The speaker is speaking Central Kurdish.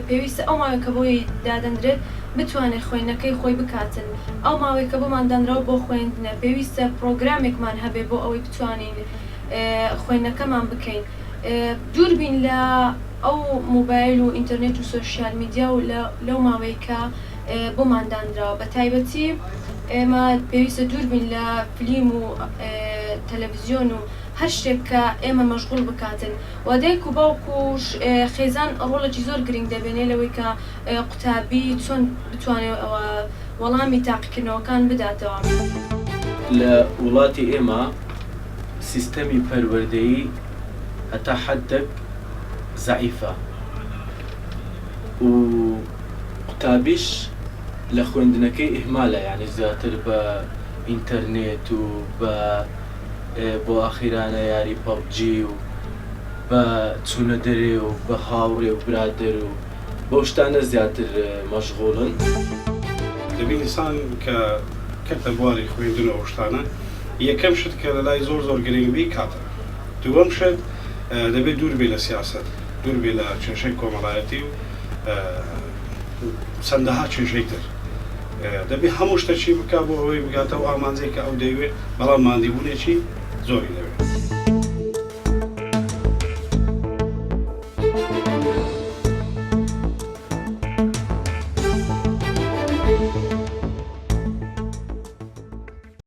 پێویستە ئەو ماوەیە کە بۆی دادەندرێت بتوانێت خوێندنەکەی خۆی بکاتن. ئەو ماوەی کە بۆمان دانراوە بۆ خوێندنە پێویستە پرۆگرامێکمان هەبێ بۆ ئەوەی بتوانین خوێندنەکەمان بکەین. دووربین لە ئەو مۆبایل و ئینتەرنێت و سۆشیال میدیا و لەو ماوەی کە بۆمان دانراوە بە تایبەتی ئێمە پێویستە دووربین لە فیلم و تەلەڤیزیۆن و هەر شتێک کە ئێمە مەشغوڵ بکاتن. و دایک و باوکوش خێزان ڕۆڵێکی زۆر گرنگ دەبێنێ لەوەی کە قوتابی چۆن بتوانێت ئەوە وەڵامی تاقیکردنەوەکان بداتەوە. لە وڵاتی ئێمە سیستەمی پەروەردەیی هەتا حەدێک زەعیفە و قوتابیش لە خوێندنەکەی ئیهمالە، یعنی زیاتر بە ئینتەرنێت و بۆ ئاخیرانە یاری پەبجی و بە چوونە دەرێ و بە هاوڕێ و برادەر و بۆ شتانە زیاتر مەشغوڵن. دەبێت ئینسان کە کەتە بواری خوێندنەوە شتانە یەکەم شت کە لە لای زۆر گرنگ بی کاتە. دووەم شت دەبێت دوور بێ لە سیاسەت، دوور بێ لە چێشەی کۆمەڵایەتی و چەندەها چێژەی تر. دەبێت هەموو شتەچی بکات بۆ ئەوەی بگاتەوە ئامانجەی کە ئەو دەیوێت، بەڵام ماندیبوونێکی زۆری